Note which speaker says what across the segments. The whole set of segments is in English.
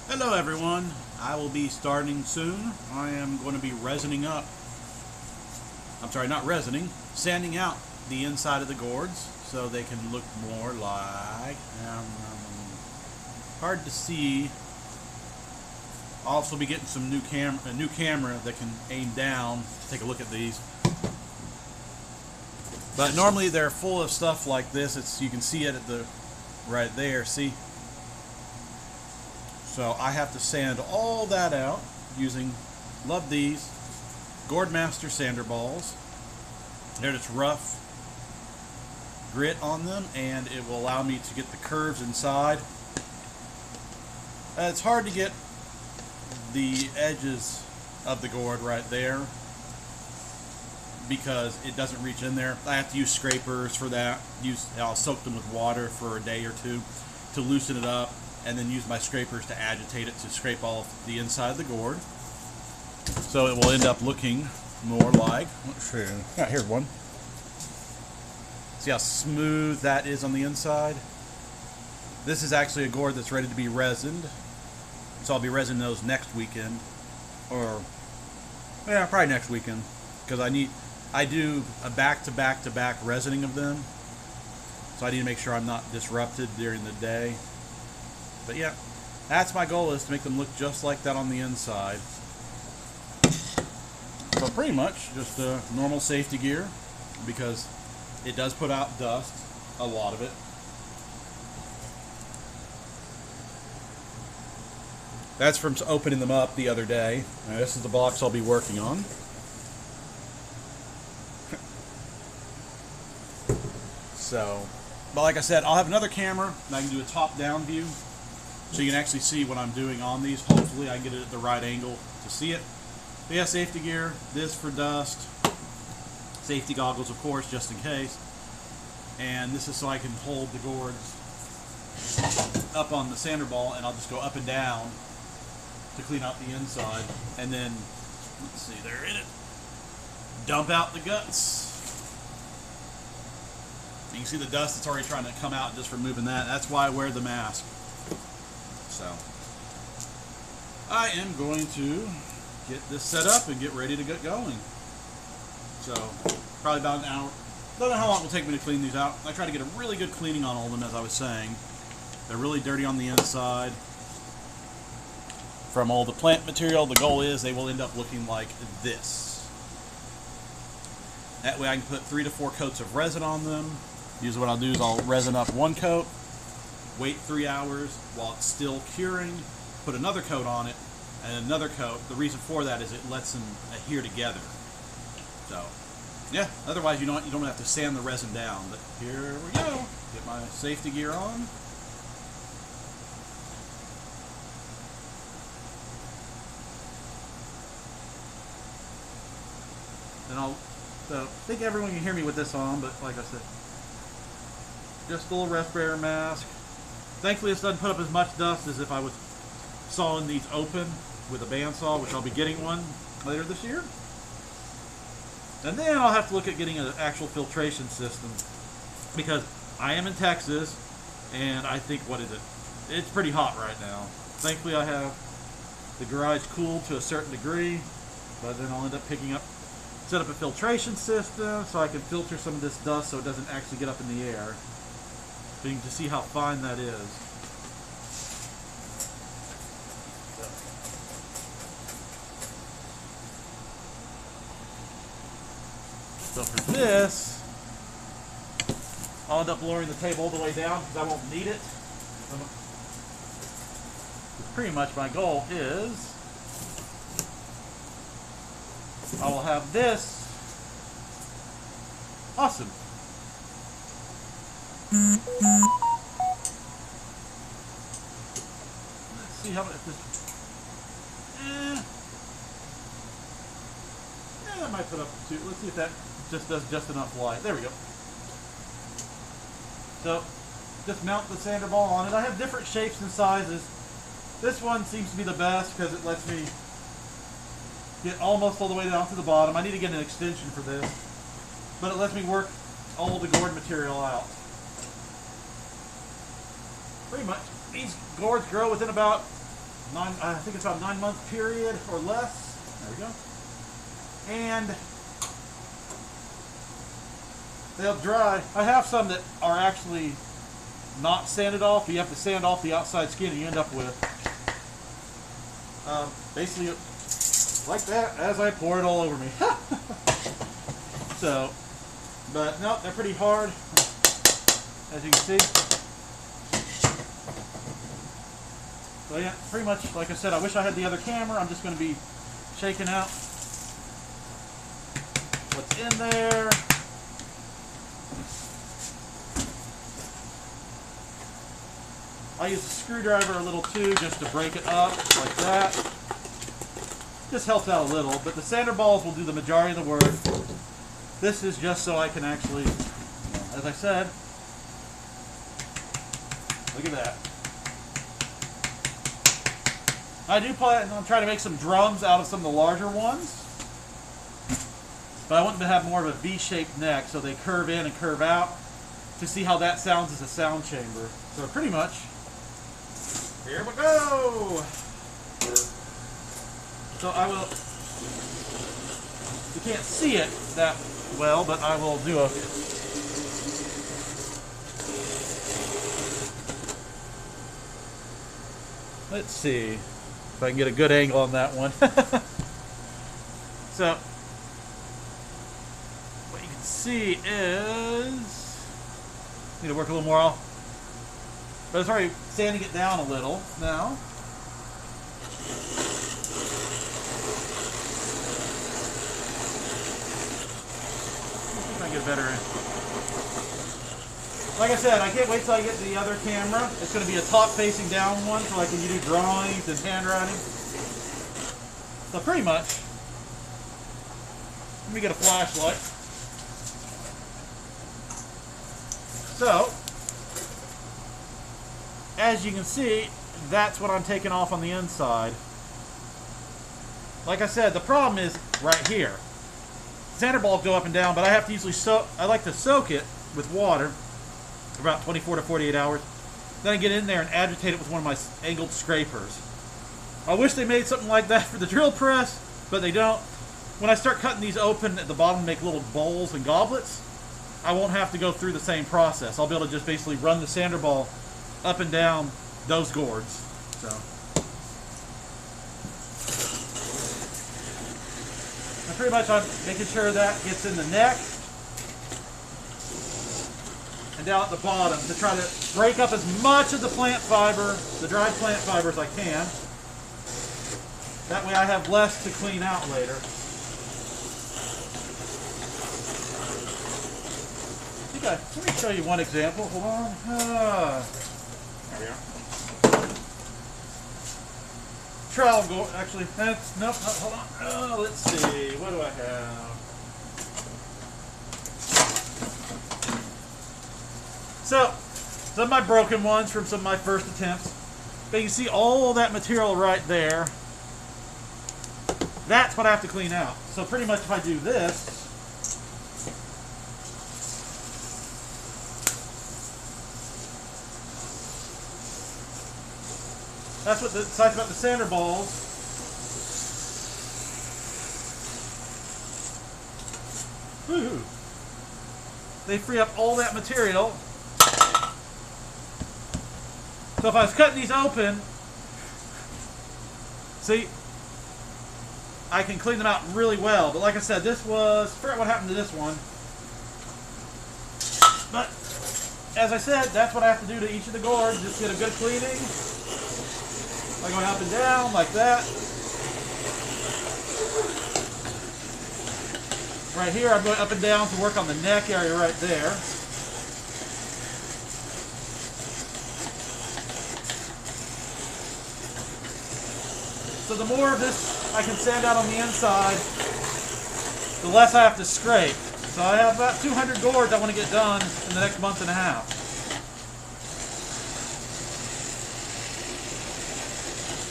Speaker 1: Hello everyone, I will be starting soon. I am going to be resining up, I'm sorry, not resining, sanding out the inside of the gourds so they can look more like, hard to see. I'll also be getting some a new camera that can aim down to take a look at these. But normally they're full of stuff like this. You can see it at the right there, see? So I have to sand all that out using, love these, Gourd Master sander balls. They're just rough grit on them, and it will allow me to get the curves inside. It's hard to get the edges of the gourd right there because it doesn't reach in there. I have to use scrapers for that. I'll soak them with water for a day or two to loosen it up, and then use my scrapers to agitate it to scrape all of the inside of the gourd. So it will end up looking more like, let's see, here's one. See how smooth that is on the inside? This is actually a gourd that's ready to be resined. So I'll be resining those next weekend. Or, yeah, probably next weekend. Because I do a back-to-back-to-back resining of them. So I need to make sure I'm not disrupted during the day. But yeah, that's my goal, is to make them look just like that on the inside. So pretty much just normal safety gear, because it does put out dust, a lot of it. That's from opening them up the other day. Now, this is the box I'll be working on. So, but like I said, I'll have another camera and I can do a top-down view, so you can actually see what I'm doing on these. Hopefully I can get it at the right angle to see it. But yeah, safety gear, this for dust, safety goggles of course, just in case. And this is so I can hold the gourds up on the sander ball, and I'll just go up and down to clean out the inside. And then, let's see, they're in it. Dump out the guts. You can see the dust that's already trying to come out just from moving that. That's why I wear the mask. So, I am going to get this set up and get ready to get going. So, probably about an hour. Don't know how long it will take me to clean these out. I try to get a really good cleaning on all of them, as I was saying. They're really dirty on the inside. From all the plant material, the goal is they will end up looking like this. That way I can put 3 to 4 coats of resin on them. Usually what I'll do is I'll resin up 1 coat, wait 3 hours while it's still curing, put another coat on it, and another coat. The reason for that is it lets them adhere together. So, yeah, otherwise you don't have to sand the resin down. But here we go. Get my safety gear on. And I think everyone can hear me with this on, but like I said, just a little respirator mask. Thankfully this doesn't put up as much dust as if I was sawing these open with a bandsaw, which I'll be getting one later this year. And then I'll have to look at getting an actual filtration system, because I am in Texas, and I think, what is it? It's pretty hot right now. Thankfully I have the garage cooled to a certain degree, but then I'll end up set up a filtration system so I can filter some of this dust so it doesn't actually get up in the air. So you can just see how fine that is. So for this, I'll end up lowering the table all the way down because I won't need it. Pretty much my goal is I will have this. Awesome. Let's see how if this. That might put up to. Let's see if that just does just enough light. There we go. So, just mount the sander ball on it. I have different shapes and sizes. This one seems to be the best because it lets me get almost all the way down to the bottom. I need to get an extension for this, but it lets me work all the gourd material out. Pretty much, these gourds grow within about I think it's about a 9-month period or less. There we go. And they'll dry. I have some that are actually not sanded off. You have to sand off the outside skin and you end up with basically like that as I pour it all over me. So, but no, they're pretty hard, as you can see. So yeah, pretty much, like I said, I wish I had the other camera. I'm just going to be shaking out what's in there. I use a screwdriver a little too, just to break it up, like that. Just helps out a little, but the sander balls will do the majority of the work. This is just so I can actually, as I said, look at that. I do plan on trying to make some drums out of some of the larger ones, but I want them to have more of a V-shaped neck, so they curve in and curve out, to see how that sounds as a sound chamber. So pretty much, here we go! So I will, you can't see it that well, but I will do a, let's see if I can get a good angle on that one. So, what you can see is, need to work a little more off, but it's already sanding it down a little now. Get better. Like I said, I can't wait till I get to the other camera. It's going to be a top facing down one for like when you do drawings and handwriting. So pretty much, let me get a flashlight. So, as you can see, that's what I'm taking off on the inside. Like I said, the problem is right here. Sander balls go up and down, but I have to usually I like to soak it with water for about 24 to 48 hours. Then I get in there and agitate it with one of my angled scrapers. I wish they made something like that for the drill press, but they don't. When I start cutting these open at the bottom to make little bowls and goblets, I won't have to go through the same process. I'll be able to just basically run the sander ball up and down those gourds. So. Pretty much I'm making sure that gets in the neck and down at the bottom to try to break up as much of the plant fiber, the dried plant fiber, as I can. That way I have less to clean out later. Let me show you one example. Hold on. There we are. Trowel gourd, actually, that's, nope, hold on. Oh, let's see, what do I have? So, some of my broken ones from some of my first attempts. But you can see all that material right there. That's what I have to clean out. So pretty much if I do this, that's what it's nice about the sander balls. Woohoo! They free up all that material. So if I was cutting these open, see, I can clean them out really well. But like I said, this was, I forgot what happened to this one. But as I said, that's what I have to do to each of the gourds. Just get a good cleaning. By going up and down like that. Right here, I'm going up and down to work on the neck area right there. So the more of this I can sand out on the inside, the less I have to scrape. So I have about 200 gourds I want to get done in the next month and a half.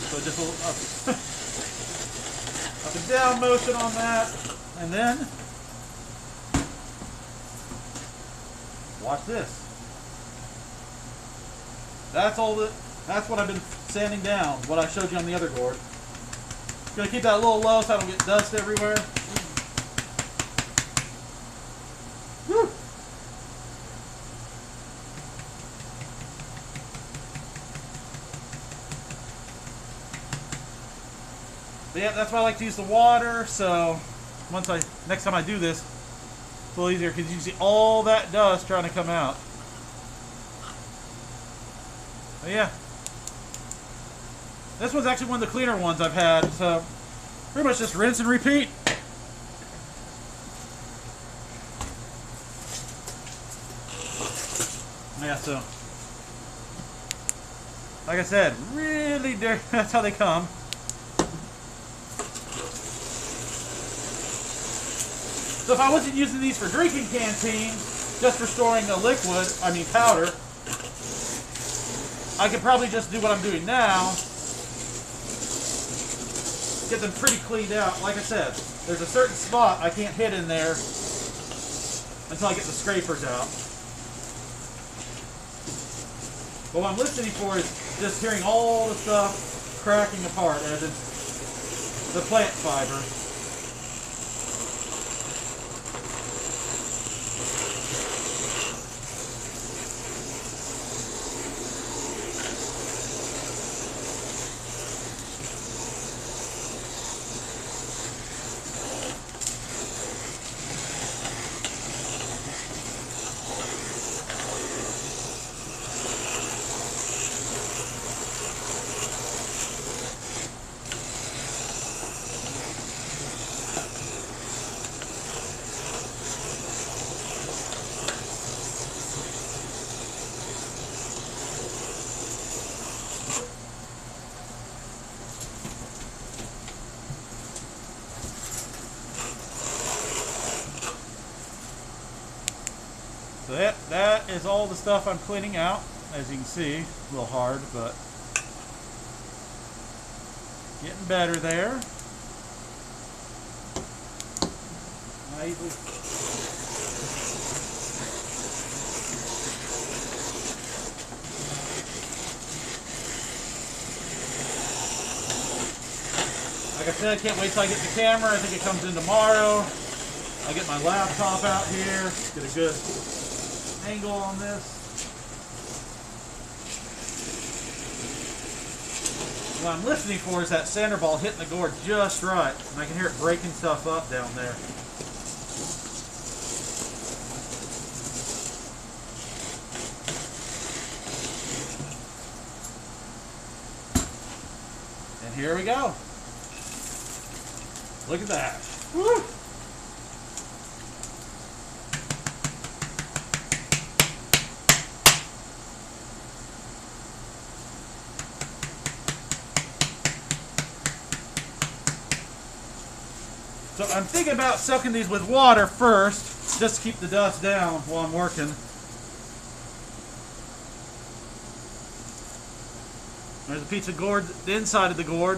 Speaker 1: So just a little up and down motion on that, and then watch this. That's all that. That's what I've been sanding down what I showed you on the other gourd. Gonna keep that a little low so I don't get dust everywhere. Woo. But yeah, that's why I like to use the water. So next time I do this, it's a little easier because you can see all that dust trying to come out. But yeah, this one's actually one of the cleaner ones I've had. So pretty much just rinse and repeat. Yeah, so like I said, really dirty. That's how they come. So if I wasn't using these for drinking canteens, just for storing the liquid, I mean powder, I could probably just do what I'm doing now. Get them pretty cleaned out. Like I said, there's a certain spot I can't hit in there until I get the scrapers out. But what I'm listening for is just hearing all the stuff cracking apart, as in the plant fiber. So that is all the stuff I'm cleaning out. As you can see, a little hard, but getting better there. Like I said, I can't wait till I get the camera. I think it comes in tomorrow. I'll get my laptop out here, get a good angle on this. What I'm listening for is that sander ball hitting the gourd just right, and I can hear it breaking stuff up down there. And here we go. Look at that. Woo! So I'm thinking about soaking these with water first, just to keep the dust down while I'm working. There's a piece of gourd, the inside of the gourd.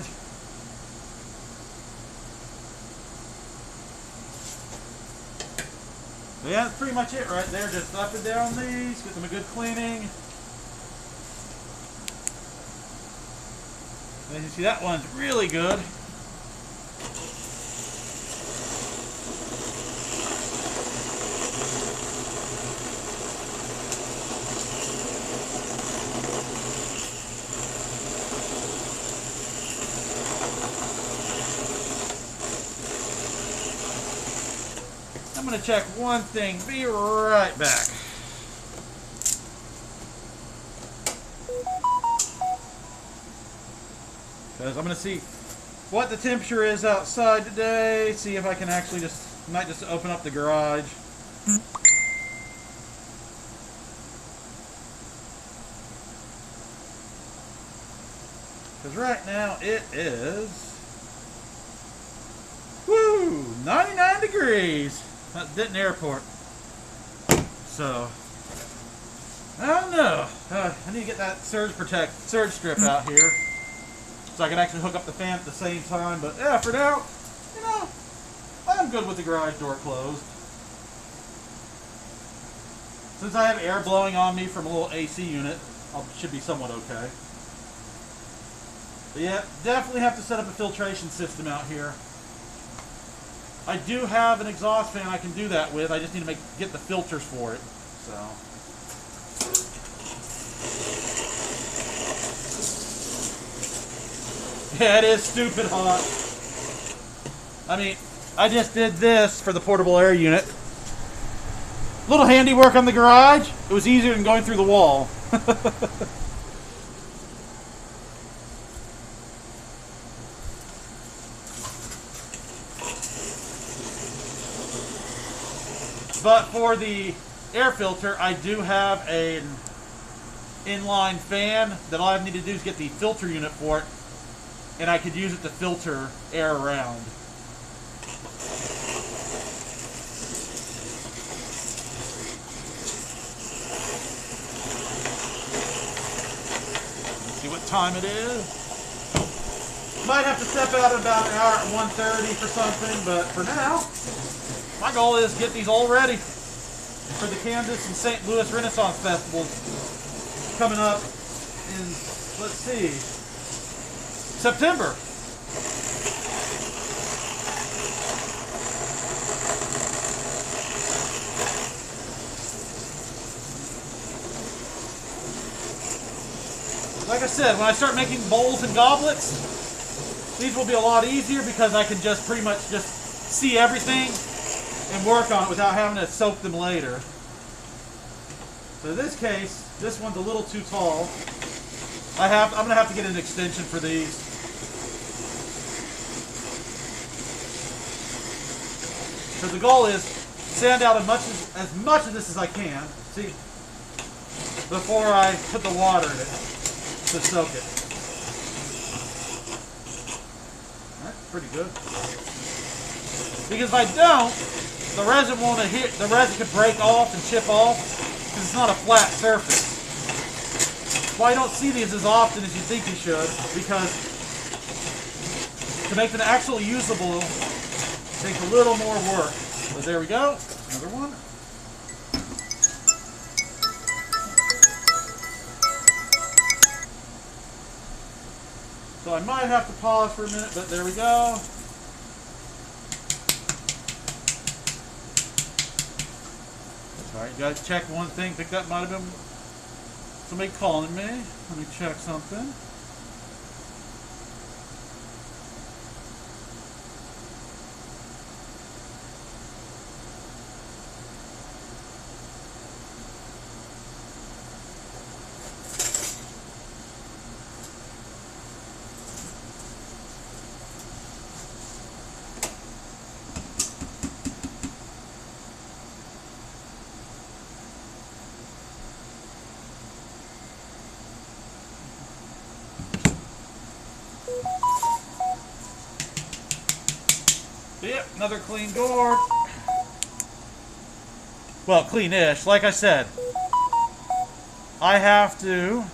Speaker 1: But yeah, that's pretty much it right there. Just up and down these, get them a good cleaning. As you see, that one's really good. I'm going to check one thing. Be right back. Because I'm going to see what the temperature is outside today. See if I can actually might just open up the garage. Because right now it is 99 degrees. At Denton Airport. So, I don't know. I need to get that surge strip out here so I can actually hook up the fan at the same time. But yeah, for now, you know, I'm good with the garage door closed. Since I have air blowing on me from a little AC unit, I should be somewhat okay. But yeah, definitely have to set up a filtration system out here. I do have an exhaust fan I can do that with. I just need to get the filters for it. So. Yeah, it is stupid hot. I mean, I just did this for the portable air unit. Little handiwork on the garage. It was easier than going through the wall. But for the air filter, I do have an inline fan that all I need to do is get the filter unit for it, and I could use it to filter air around. Let's see what time it is. Might have to step out in about an hour at 1:30 for something, but for now, my goal is to get these all ready for the Kansas and St. Louis Renaissance Festival coming up in, let's see, September. Like I said, when I start making bowls and goblets, these will be a lot easier because I can just pretty much just see everything and work on it without having to soak them later. So in this case, this one's a little too tall. I'm going to have to get an extension for these. Because the goal is sand out as much of this as I can, see, before I put the water in it to soak it. That's pretty good. Because if I don't, the resin won't adhere. The resin could break off and chip off because it's not a flat surface. Why you don't see these as often as you think you should, because to make them actually usable takes a little more work. But there we go, another one. So I might have to pause for a minute, but there we go. Alright, you guys check one thing. I think that might have been somebody calling me. Let me check something. Yep, another clean gourd. Well, clean-ish. Like I said, I have to...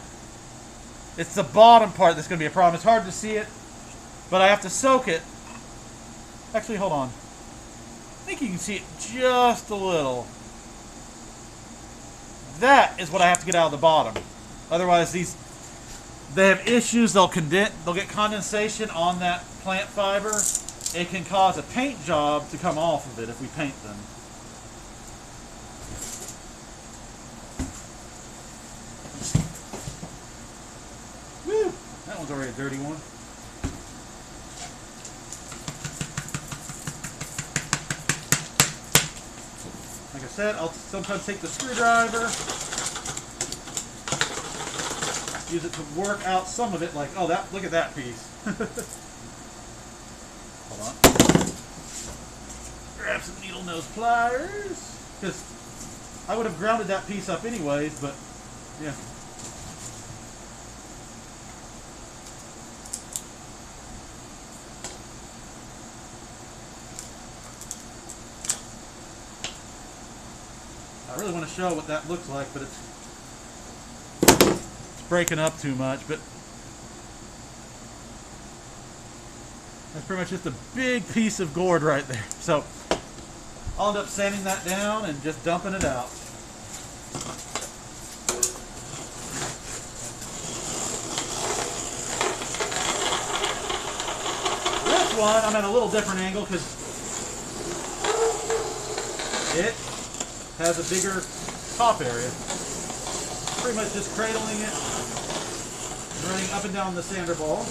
Speaker 1: It's the bottom part that's going to be a problem. It's hard to see it, but I have to soak it. Actually, hold on. I think you can see it just a little. That is what I have to get out of the bottom. Otherwise, they have issues. They'll get condensation on that plant fiber. It can cause a paint job to come off of it if we paint them. Woo! That one's already a dirty one. Like I said, I'll sometimes take the screwdriver, use it to work out some of it, like, oh, look at that piece. Hold on. Grab some needle nose pliers, because I would have grounded that piece up anyways, but yeah. I really want to show what that looks like, but it's breaking up too much, but that's pretty much just a big piece of gourd right there. So I'll end up sanding that down and just dumping it out. one, I'm at a little different angle because it has a bigger top area. Pretty much just cradling it, running up and down the sander ball.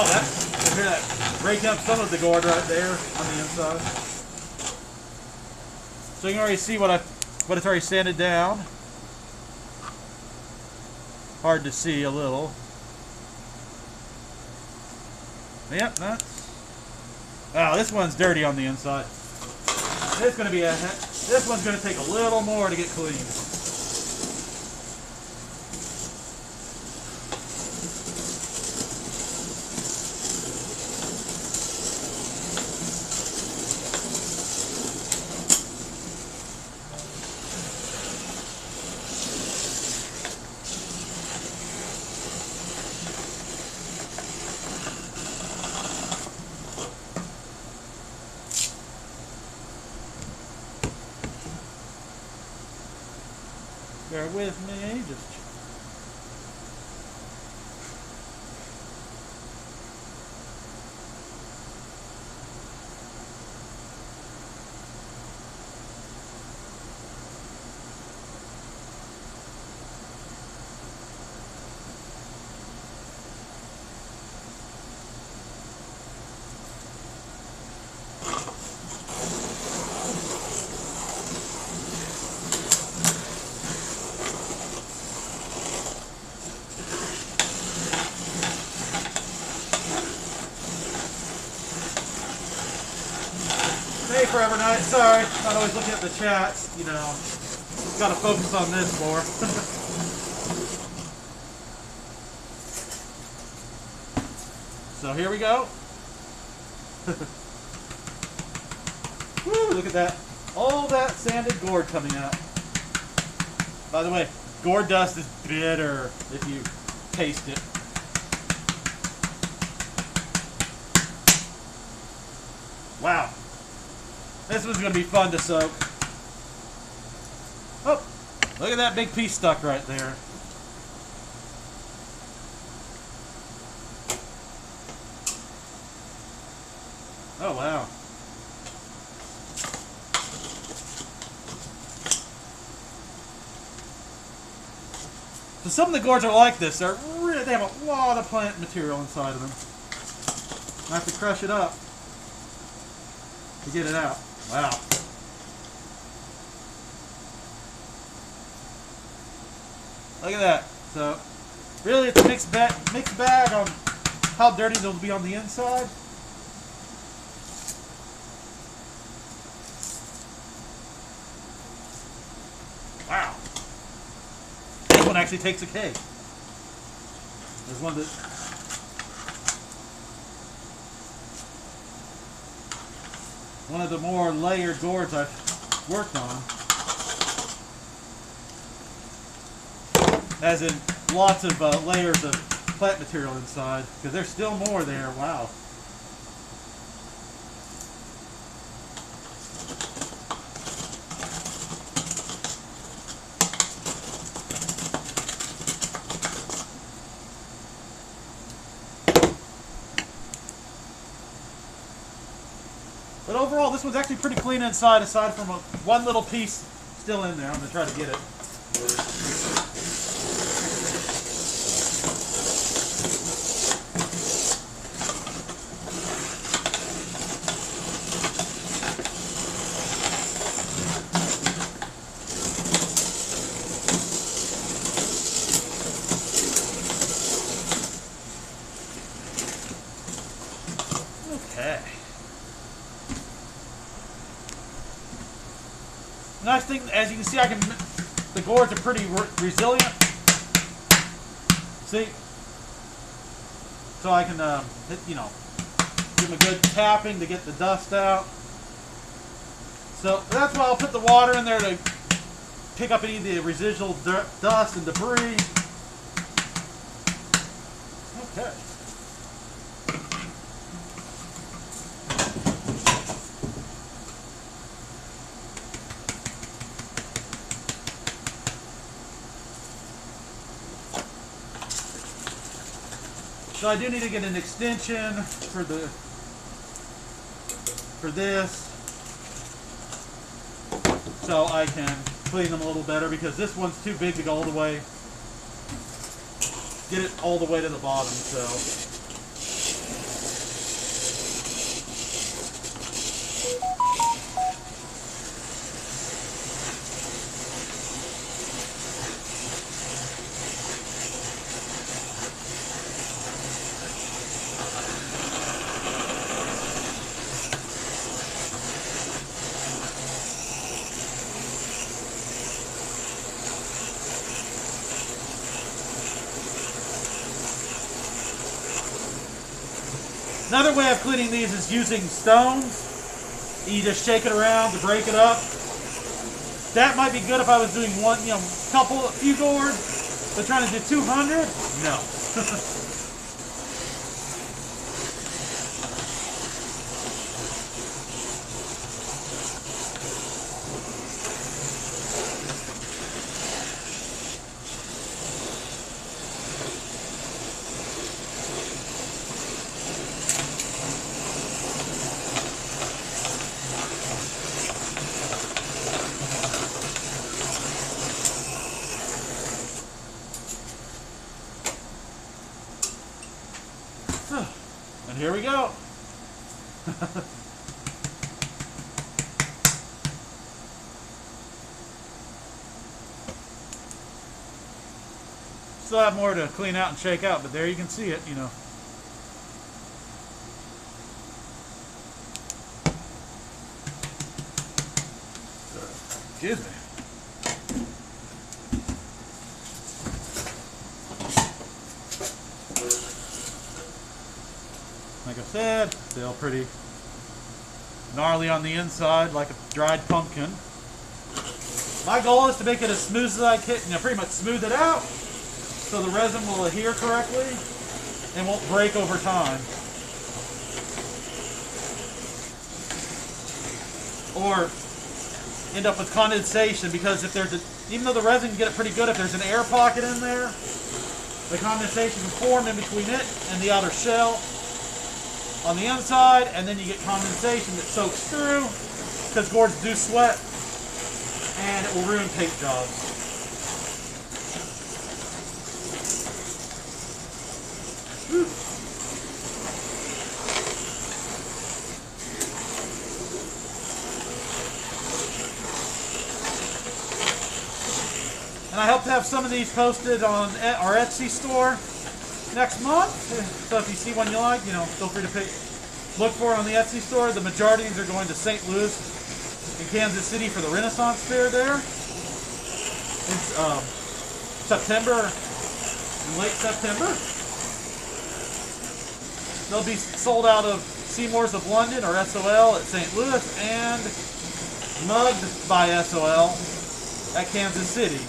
Speaker 1: Oh, you hear that break up some of the gourd right there on the inside. So you can already see what it's already sanded down. Hard to see a little. Yep, that's. Oh, this one's dirty on the inside. This one's gonna take a little more to get clean. Bear with me, just hey Forever Night, sorry, not always looking at the chats, you know, gotta focus on this more. So here we go. Woo, look at that. All that sanded gourd coming out. By the way, gourd dust is bitter if you taste it. Wow. This one's going to be fun to soak. Oh, look at that big piece stuck right there. Oh, wow. So some of the gourds are like this. They have a lot of plant material inside of them. I have to crush it up to get it out. Wow. Look at that. So, really it's a mixed bag on how dirty they'll be on the inside. Wow. This one actually takes a cake. There's one that... one of the more layered gourds I've worked on. As in lots of layers of plant material inside, because there's still more there. Wow. But overall, this one's actually pretty clean inside, aside from one little piece still in there. I'm going to try to get it. Okay. Nice thing, as you can see, the gourds are pretty resilient. See? So I can, give them a good tapping to get the dust out. So that's why I'll put the water in there to pick up any of the residual dust and debris. Okay. So I do need to get an extension for this, so I can clean them a little better, because this one's too big to go all the way, get it all the way to the bottom. So another way of cleaning these is using stones. You just shake it around to break it up. That might be good if I was doing one, a few gourds, but trying to do 200, no. And here we go. Still have more to clean out and shake out, but there you can see it, Excuse me. Like I said, still pretty gnarly on the inside, like a dried pumpkin. My goal is to make it as smooth as I can, pretty much smooth it out, so the resin will adhere correctly and won't break over time. Or end up with condensation, because if there's even though the resin can get it pretty good, if there's an air pocket in there, the condensation can form in between it and the outer shell on the inside, and then you get condensation that soaks through, because gourds do sweat, and it will ruin paint jobs. Whew. And I hope to have some of these posted on our Etsy store next month. So if you see one you like, feel free to look for it on the Etsy store. The majority of these are going to St. Louis and Kansas City for the Renaissance Fair there. It's September, late September. They'll be sold out of Seymour's of London, or SOL, at St. Louis, and mugged by SOL at Kansas City.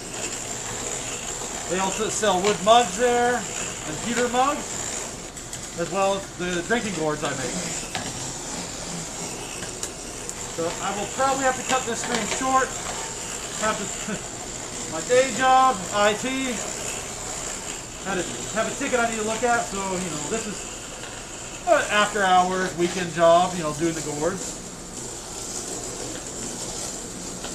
Speaker 1: They also sell wood mugs there, and pewter mugs, as well as the drinking gourds I make. So I will probably have to cut this stream short. My day job, IT, have a ticket I need to look at, so this is an after hours weekend job, doing the gourds.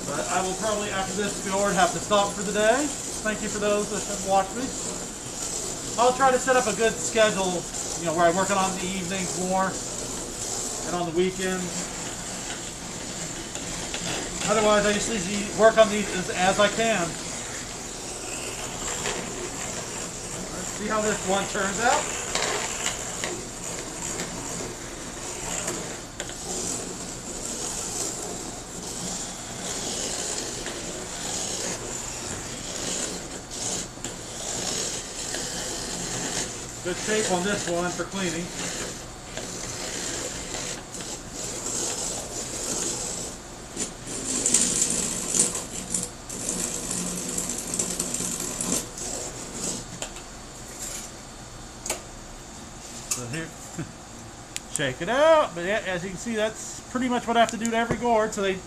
Speaker 1: But I will probably, after this gourd, have to stop for the day. Thank you for those that have watched me. I'll try to set up a good schedule, where I work on the evenings more and on the weekends. Otherwise, I usually work on these as I can. Let's see how this one turns out. Good shape on this one for cleaning. So here, shake it out. But yeah, as you can see, that's pretty much what I have to do to every gourd, so they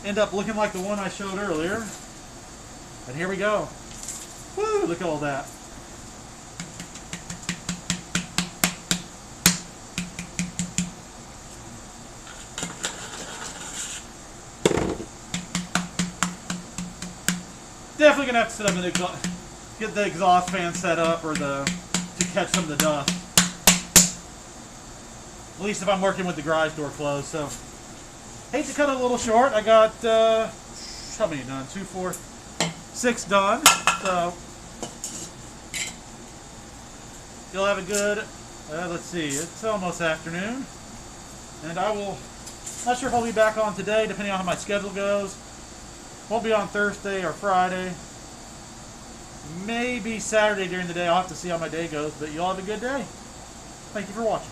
Speaker 1: end up looking like the one I showed earlier. And here we go. Woo! Look at all that. Definitely gonna have to set up an get the exhaust fan set up, or to catch some of the dust. At least if I'm working with the garage door closed. So, hate to cut it a little short. I got how many done? 2, 4, 6 done. So you'll have a good. Let's see. It's almost afternoon, and I will. Not sure if I'll be back on today, depending on how my schedule goes. Won't be on Thursday or Friday. Maybe Saturday during the day. I'll have to see how my day goes. But you all have a good day. Thank you for watching.